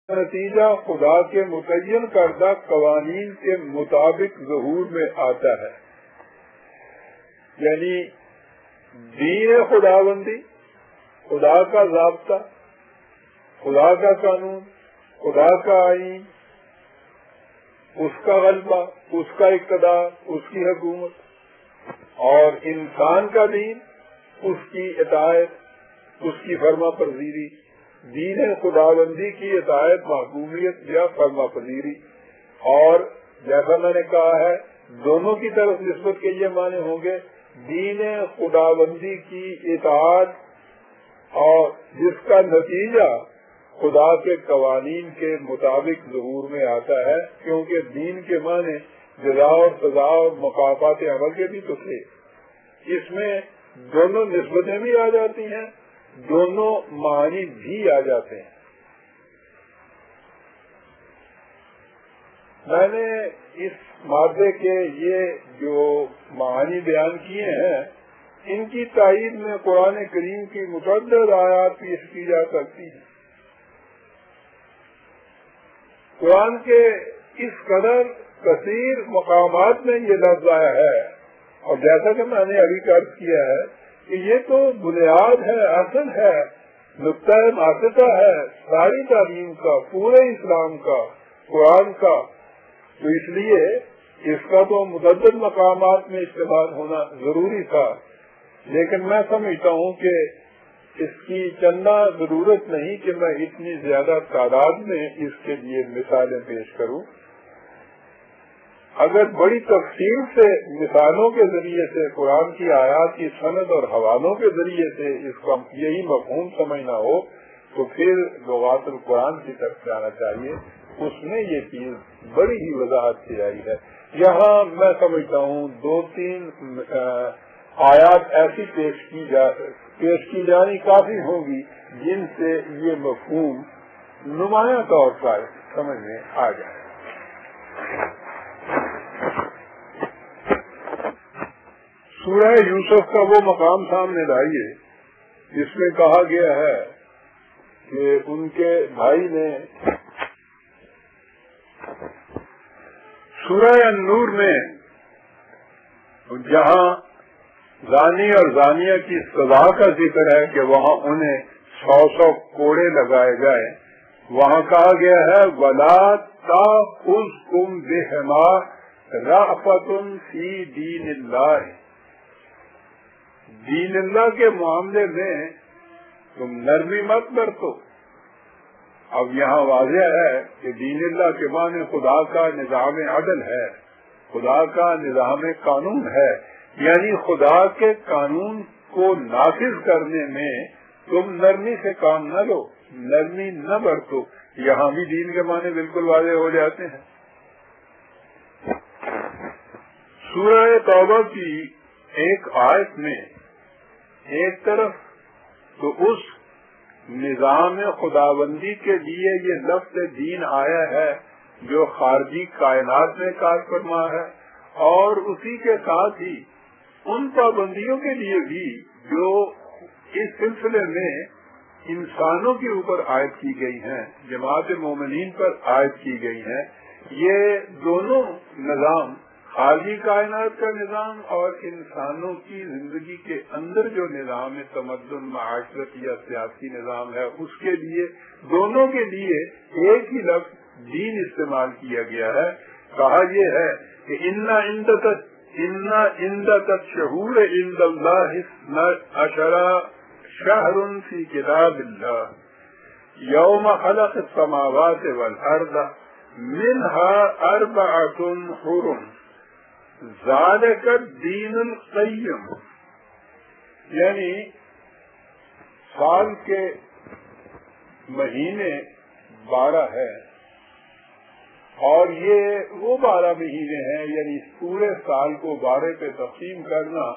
نتیجہ خدا کے متعین کردہ قوانین کے مطابق ظہور میں آتا ہے. یعنی دین خداوندی، خدا کا ضابطہ، خدا کا قانون، خدا کا آئین، اس کا غلبہ، اس کا اقتدار، اس کی حکومت، اور انسان کا دین، اس کی اطاعت، اس کی فرما پذیری. دین خداوندی کی اطاعت، محکومیت یا فرما پذیری. اور جیسا میں نے کہا ہے دونوں کی طرف نسبت کے یہ معنی ہوں گے. دین خداوندی کی اطاعت اور جس کا نتیجہ خدا کے قوانین کے مطابق ظہور میں آتا ہے، کیونکہ دین کے معنی جزا اور سزا اور مکافات عمل کے بھی تو تھے. اس میں دونوں نسبتیں بھی آ جاتی ہیں، دونوں معنی بھی آ جاتے ہیں. میں نے اس مادے کے یہ جو معانی بیان کیے ہیں ان کی تائید میں قرآن کریم کی متعدد آیات پیش کی جا سکتی ہیں. قرآن کے اس قدر کثیر مقامات میں یہ لفظ آیا ہے، اور جیسا کہ میں نے ابھی عرض کیا ہے کہ یہ تو بنیاد ہے، اصل ہے، نقطہ ماسکہ ہے ساری تعلیم کا، پورے اسلام کا، قرآن کا. تو اس لیے اس کا تو متعدد مقامات میں استعمال ہونا ضروری تھا. لیکن میں سمجھتا ہوں کہ اس کی چندہ ضرورت نہیں کہ میں اتنی زیادہ تعداد میں اس کے لیے مثالیں پیش کروں. اگر بڑی تفصیل سے مثالوں کے ذریعے سے قرآن کی آیات کی سند اور حوالوں کے ذریعے سے اس کا یہی مفہوم سمجھنا ہو تو پھر لغات القرآن کی طرف جانا چاہیے. اس میں یہ چیز بڑی ہی وضاحت سے آئی ہے. یہاں میں سمجھتا ہوں 2-3 آیات ایسی پیش کی جانی کافی ہوگی جن سے یہ مفہوم نمایاں طور پر سمجھ میں آ جائے. سورہ یوسف کا وہ مقام سامنے لائیے جس میں کہا گیا ہے کہ ان کے بھائی نے سورہ النور میں جہاں زانی اور زانیہ کی سزا کا ذکر ہے کہ وہاں انہیں 100 کوڑے لگائے جائے، وہاں کہا گیا ہے وَلَا تَأْخُذْكُمْ بِهِمَا رَأْفَةٌ فِي دِینِ اللَّهِ. دین اللہ کے معاملے میں تم نرمی مت برتو. اب یہاں واضح ہے کہ دین اللہ کے معنی خدا کا نظام عدل ہے، خدا کا نظام قانون ہے. یعنی خدا کے قانون کو نافذ کرنے میں تم نرمی سے کام نہ لو، نرمی نہ برتو. یہاں بھی دین کے معنی بالکل واضح ہو جاتے ہیں. سورہ توبہ کی ایک آیت میں ایک طرف تو اس نظام خداوندی کے لیے یہ لفظ دین آیا ہے جو خارجی کائنات میں کار فرما ہے، اور اسی کے ساتھ ہی ان پابندیوں کے لیے بھی جو اس سلسلے میں انسانوں کے اوپر عائد کی گئی ہیں، جماعت مومنین پر عائد کی گئی ہیں. یہ دونوں نظام، خارجی کائنات کا نظام اور انسانوں کی زندگی کے اندر جو نظام تمدن، معاشرت یا سیاسی نظام ہے، اس کے لیے دونوں کے لیے ایک ہی لفظ دین استعمال کیا گیا ہے. کہا یہ ہے کہ ان عندت الشہور عند اللہ 12 شہر فی کتاب اللہ یوم خلق السماوات والارض منها 4 حرم ذالک الدین القیم. یعنی سال کے مہینے 12 ہے، اور یہ وہ 12 مہینے ہیں، یعنی پورے سال کو 12 پہ تقسیم کرنا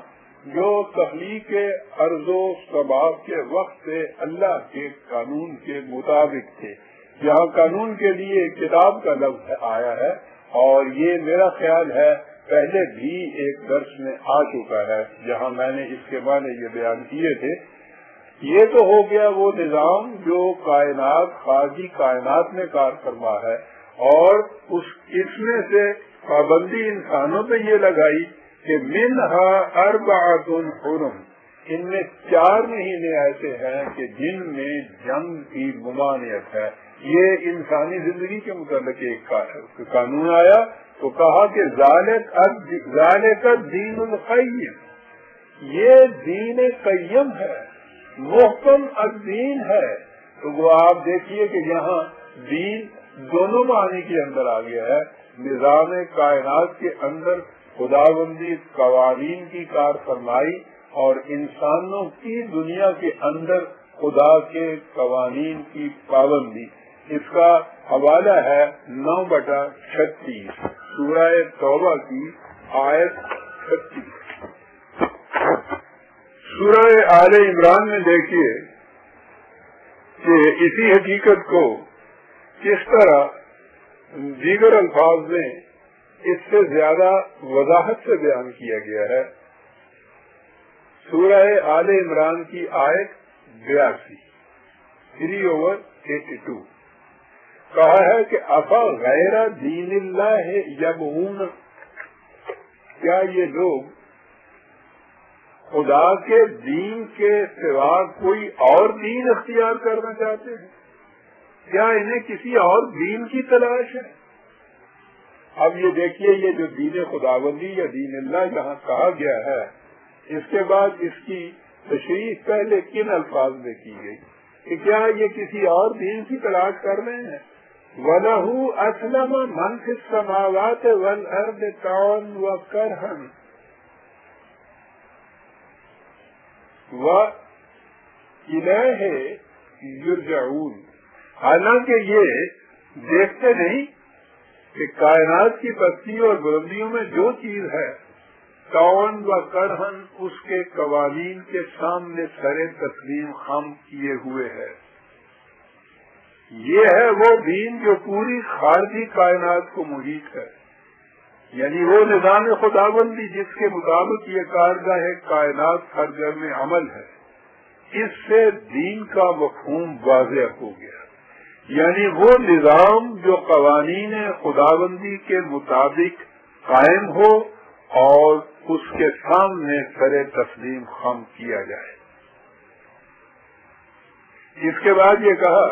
جو تخلیق ارض و سباب کے وقت سے اللہ کے قانون کے مطابق تھے. یہاں قانون کے لیے کتاب کا لفظ آیا ہے، اور یہ میرا خیال ہے پہلے بھی ایک درس میں آ چکا ہے جہاں میں نے اس کے معنی یہ بیان کیے تھے. یہ تو ہو گیا وہ نظام جو کائنات خارجی کائنات میں کار فرما ہے، اور اس میں سے پابندی انسانوں پہ یہ لگائی کہ منہا اربعۃ حرم، ان میں 4 مہینے ایسے ہیں کہ جن میں جنگ کی ممانعت ہے۔ یہ انسانی زندگی کے متعلق ایک قانون آیا تو کہا کہ ذالک الدین القیم، یہ دین قیم ہے، محکم الدین ہے۔ تو وہ آپ دیکھیے کہ یہاں دین دونوں معنی کے اندر آ گیا ہے۔ نظام کائنات کے اندر خداوندی قوانین کی کار فرمائی، اور انسانوں کی دنیا کے اندر خدا کے قوانین کی پابندی۔ اس کا حوالہ ہے 9/36 سورہ توبہ کی آیت 36۔ سورہ آل عمران میں دیکھیے کہ اسی حقیقت کو کس طرح دیگر الفاظ میں اس سے زیادہ وضاحت سے بیان کیا گیا ہے۔ سورہ آل عمران کی آیت 82 3/82 کہا ہے کہ افا غیر دین اللہ یبغون، کیا یہ لوگ خدا کے دین کے سوا کوئی اور دین اختیار کرنا چاہتے ہیں؟ کیا انہیں کسی اور دین کی تلاش ہے؟ اب یہ دیکھیے، یہ جو دین خداوندی یا دین اللہ یہاں کہا گیا ہے، اس کے بعد اس کی تشریح پہلے کن الفاظ میں کی گئی کہ کیا یہ کسی اور دین کی تلاش کر رہے ہیں؟ وَلَهُ أَسْلَمَ مَنْ فِي السَّمَاوَاتِ وَالْأَرْضِ طَوْعًا وَكَرْهًا وَإِلَيْهِ يُرْجَعُونَ، حالانکہ یہ دیکھتے نہیں کہ کائنات کی پستی اور بلندیوں میں جو چیز ہے طوعاً وکرہاً اس کے قوانین کے سامنے سر تسلیم خم کیے ہوئے ہے۔ یہ ہے وہ دین جو پوری خارجی کائنات کو محیط ہے، یعنی وہ نظام خداوندی جس کے مطابق یہ کارگاہ کائنات سرگرم عمل ہے۔ اس سے دین کا مفہوم واضح ہو گیا، یعنی وہ نظام جو قوانین خداوندی کے مطابق قائم ہو اور اس کے سامنے سر تسلیم خم کیا جائے۔ اس کے بعد یہ کہا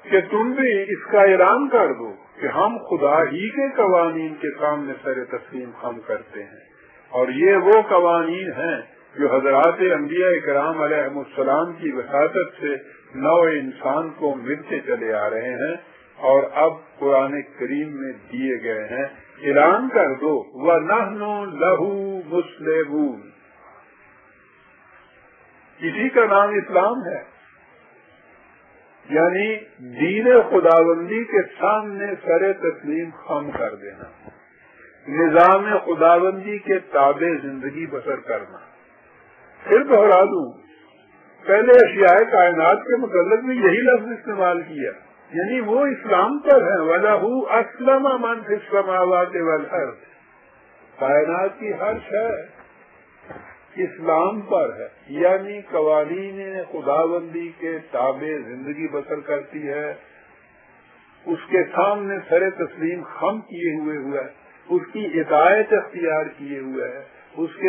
کہ تم بھی اس کا اعلان کر دو کہ ہم خدا ہی کے قوانین کے سامنے سر تسلیم خم کرتے ہیں، اور یہ وہ قوانین ہیں جو حضرات انبیاء کرام علیہ السلام کی وساطت سے نوع انسان کو ملتے چلے آ رہے ہیں اور اب قرآن کریم میں دیے گئے ہیں۔ اعلان کر دو وَنَحْنُ لَهُ مُسْلِمُونَ، اسی کا نام اسلام ہے، یعنی دین خداوندی کے سامنے سر تسلیم خم کر دینا، نظام خداوندی کے تابع زندگی بسر کرنا۔ پھر دوہرا دوں، پہلے اشیاء کائنات کے متعلق بھی یہی لفظ استعمال کیا، یعنی وہ اسلام پر ہے۔ وَلَهُ أَسْلَمَ مَنْ فِي السَّمَاوَاتِ وَالْأَرْضِ، کائنات کی ہر شے اسلام پر ہے، یعنی قوانین خداوندی کے تابع زندگی بسر کرتی ہے، اس کے سامنے سر تسلیم خم کیے ہوئے ہے، اس کی اطاعت اختیار کیے ہوئے ہے، اس کے